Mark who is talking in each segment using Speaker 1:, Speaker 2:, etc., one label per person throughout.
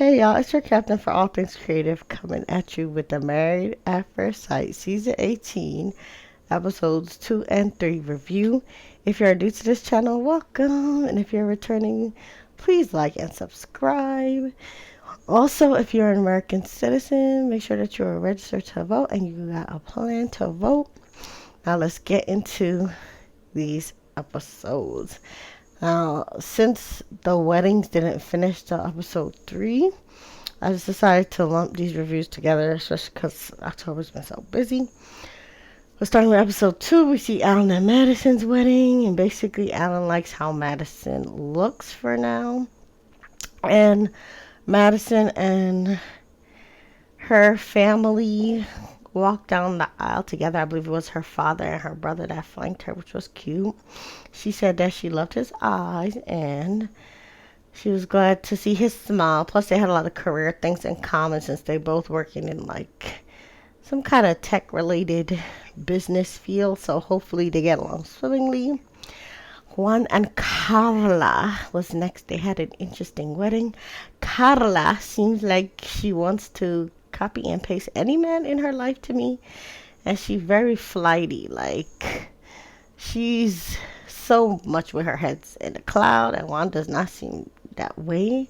Speaker 1: Hey y'all, it's your captain for all things creative coming at you with the Married at First Sight Season 18, Episodes 2 and 3 review. If you're new to this channel, welcome. And if you're returning, please like and subscribe. Also, if you're an American citizen, make sure that you're registered to vote and you got a plan to vote. Now let's get into these episodes. Now, since the weddings didn't finish till episode 3, I just decided to lump these reviews together, especially because October's been so busy. We're starting with episode 2. We see Alan and Madison's wedding, and basically Alan likes how Madison looks for now. And Madison and her family walked down the aisle together. I believe it was her father and her brother that flanked her, which was cute. She said that she loved his eyes and she was glad to see his smile. Plus, they had a lot of career things in common since they both working in like some kind of tech-related business field. So hopefully they get along swimmingly. Juan and Carla was next. They had an interesting wedding. Carla seems like she wants to copy and paste any man in her life to me. And she's very flighty. Like, she's so much with her head's in the cloud. And Juan does not seem that way.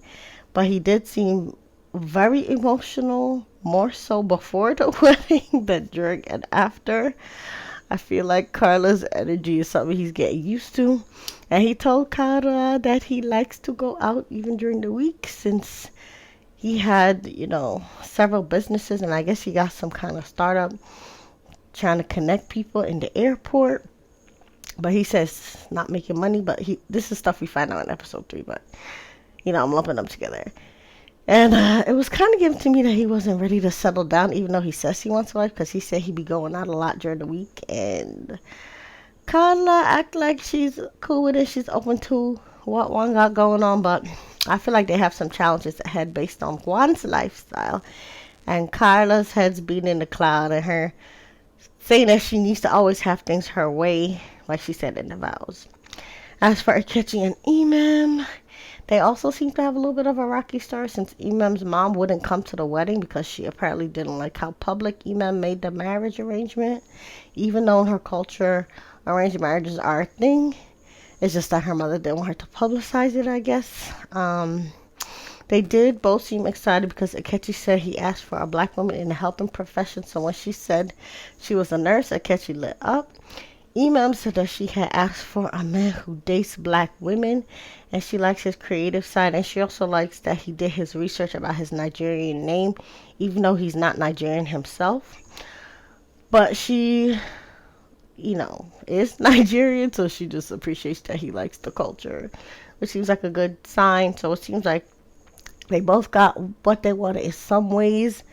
Speaker 1: But he did seem very emotional, more so before the wedding than during and after. I feel like Carla's energy is something he's getting used to. And he told Carla that he likes to go out even during the week since he had, several businesses. And I guess he got some kind of startup trying to connect people in the airport. But he says not making money. But this is stuff we find out in episode 3. But, I'm lumping them together. And it was kind of given to me that he wasn't ready to settle down, even though he says he wants a wife, because he said he'd be going out a lot during the week. And Carla act like she's cool with it. She's open to what Juan got going on, but I feel like they have some challenges ahead based on Juan's lifestyle. And Carla's head's being in the cloud and her saying that she needs to always have things her way, like she said in the vows. As for Akechi and Imam, they also seem to have a little bit of a rocky start since Imam's mom wouldn't come to the wedding because she apparently didn't like how public Imam made the marriage arrangement. Even though in her culture, arranged marriages are a thing. It's just that her mother didn't want her to publicize it, I guess. They did both seem excited because Akechi said he asked for a black woman in the helping profession. So when she said she was a nurse, Akechi lit up. Imam said that she had asked for a man who dates black women and she likes his creative side, and she also likes that he did his research about his Nigerian name even though he's not Nigerian himself. But she, is Nigerian, so she just appreciates that he likes the culture, which seems like a good sign. So it seems like they both got what they wanted in some ways,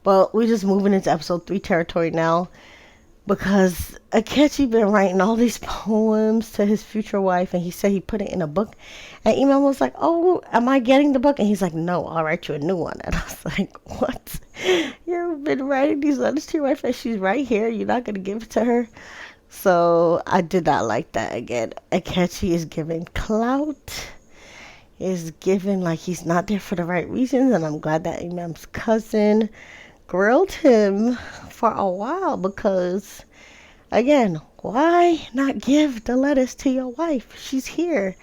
Speaker 1: but we're just moving into episode 3 territory now. Because Akechi been writing all these poems to his future wife, and he said he put it in a book. And Imam was like, "Oh, am I getting the book?" And he's like, "No, I'll write you a new one." And I was like, "What? You've been writing these letters to your wife, and she's right here. You're not gonna give it to her?" So I did not like that. Again, Akechi is giving clout. Is given like he's not there for the right reasons, and I'm glad that Imam's cousin grilled him for a while because, again, why not give the letters to your wife? She's here.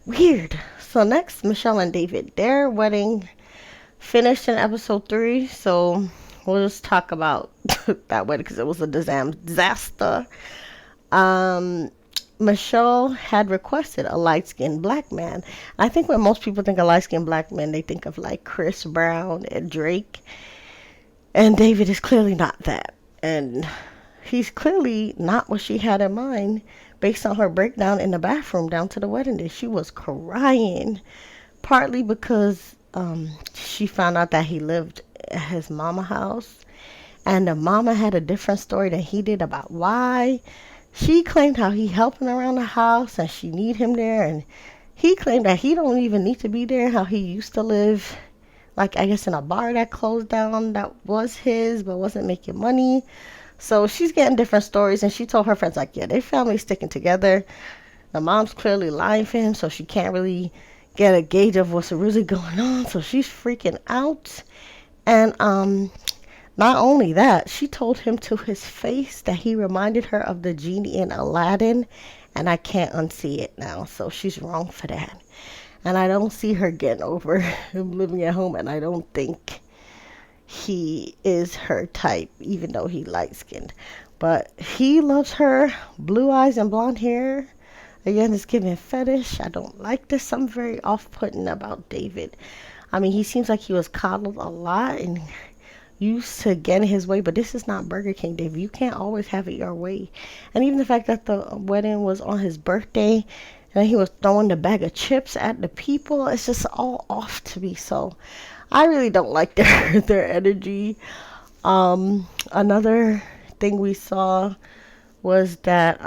Speaker 1: Weird. So next, Michelle and David. Their wedding finished in episode 3, so we'll just talk about that wedding because it was a disaster. Michelle had requested a light-skinned black man. I think when most people think of light-skinned black men, they think of like Chris Brown and Drake. And David is clearly not that. And he's clearly not what she had in mind based on her breakdown in the bathroom down to the wedding day. She was crying, partly because she found out that he lived at his mama house. And the mama had a different story than he did about why. She claimed how he helping around the house and she need him there. And he claimed that he don't even need to be there, how he used to live like I guess in a bar that closed down that was his but wasn't making money. So she's getting different stories, and she told her friends like, yeah, their family's sticking together. The mom's clearly lying for him, so she can't really get a gauge of what's really going on. So she's freaking out. And not only that, she told him to his face that he reminded her of the genie in Aladdin, and I can't unsee it now. So she's wrong for that. And I don't see her getting over him living at home, and I don't think he is her type, even though he light skinned. But he loves her, blue eyes and blonde hair. Again, it's giving fetish. I don't like this. I'm very off putting about David. I mean, he seems like he was coddled a lot and used to getting his way, but this is not Burger King, David. You can't always have it your way. And even the fact that the wedding was on his birthday and he was throwing the bag of chips at the people, it's just all off to me. So I really don't like their energy. Another thing we saw was that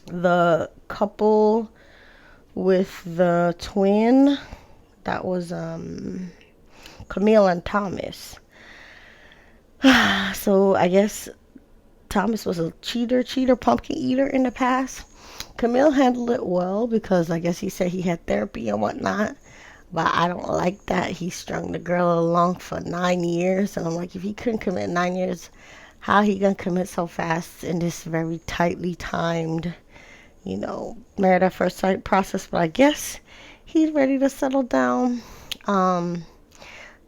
Speaker 1: the couple with the twin, that was Camille and Thomas. So I guess Thomas was a cheater, pumpkin eater in the past. Camille handled it well because I guess he said he had therapy and whatnot. But I don't like that. He strung the girl along for 9 years. And I'm like, if he couldn't commit 9 years, how he gonna commit so fast in this very tightly timed, married at first sight process? But I guess he's ready to settle down.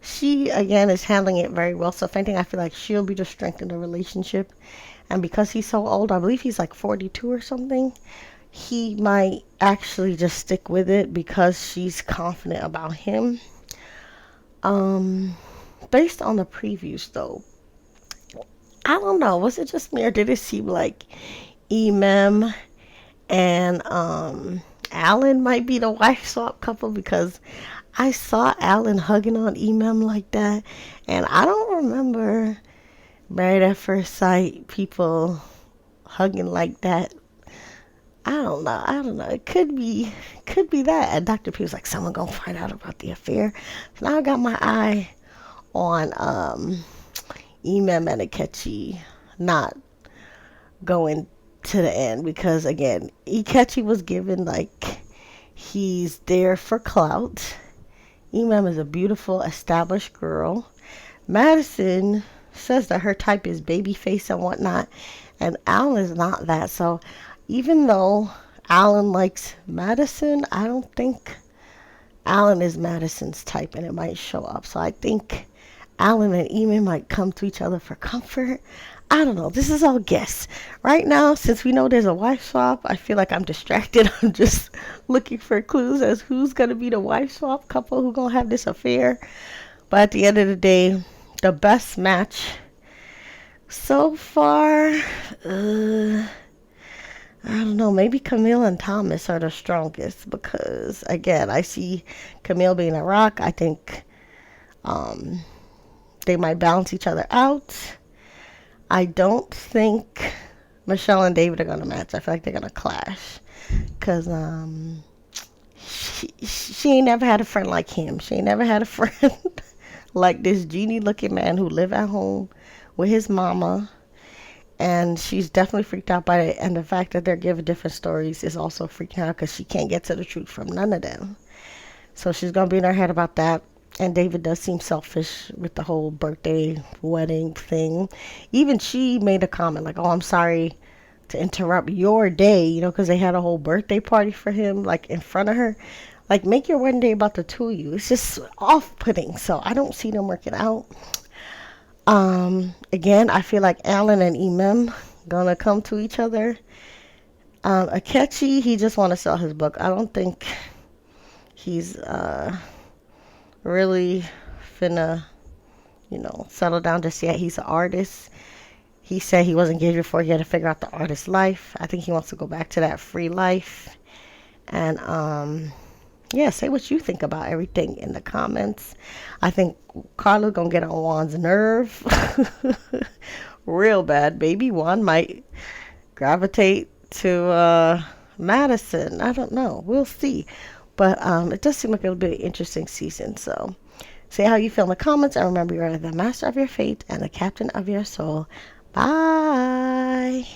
Speaker 1: She, again, is handling it very well. So if anything, I feel like she'll be the strength in the relationship. And because he's so old, I believe he's like 42 or something, he might actually just stick with it because she's confident about him. Based on the previews, though, I don't know. Was it just me or did it seem like Emem and Alan might be the wife swap couple? Because I saw Alan hugging on Emem like that, and I don't remember Married at First Sight people hugging like that. I don't know. It could be that. And Dr. P was like, someone gonna find out about the affair. So now I got my eye on Emem and Akechi not going to the end because again, Akechi was given like he's there for clout. Emem is a beautiful established girl. Madison says that her type is babyface and whatnot, and Alan is not that. So even though Alan likes Madison, I don't think Alan is Madison's type, and it might show up. So I think Alan and Eamon might come to each other for comfort. I don't know. This is all guess. Right now, since we know there's a wife swap, I feel like I'm distracted. I'm just looking for clues as who's going to be the wife swap couple who's going to have this affair. But at the end of the day, the best match so far, I don't know, maybe Camille and Thomas are the strongest because, again, I see Camille being a rock. I think they might balance each other out. I don't think Michelle and David are going to match. I feel like they're going to clash because she ain't never had a friend like him. She ain't never had a friend like this genie-looking man who live at home with his mama. And she's definitely freaked out by it. And the fact that they're giving different stories is also freaking out because she can't get to the truth from none of them. So she's going to be in her head about that. And David does seem selfish with the whole birthday wedding thing. Even she made a comment like, oh, I'm sorry to interrupt your day, because they had a whole birthday party for him, like in front of her. Like, make your wedding day about the two of you. It's just off-putting. So I don't see them working out. Again, I feel like Alan and Emem gonna come to each other. Akechi, he just want to sell his book. I don't think he's really finna, settle down just yet. He's an artist. He said he wasn't engaged before he had to figure out the artist life. I think he wants to go back to that free life. And yeah, say what you think about everything in the comments. I think Carla's gonna get on Juan's nerve real bad. Maybe Juan might gravitate to Madison. I don't know. We'll see. But it does seem like it'll be an interesting season. So say how you feel in the comments. And remember, you're the master of your fate and the captain of your soul. Bye.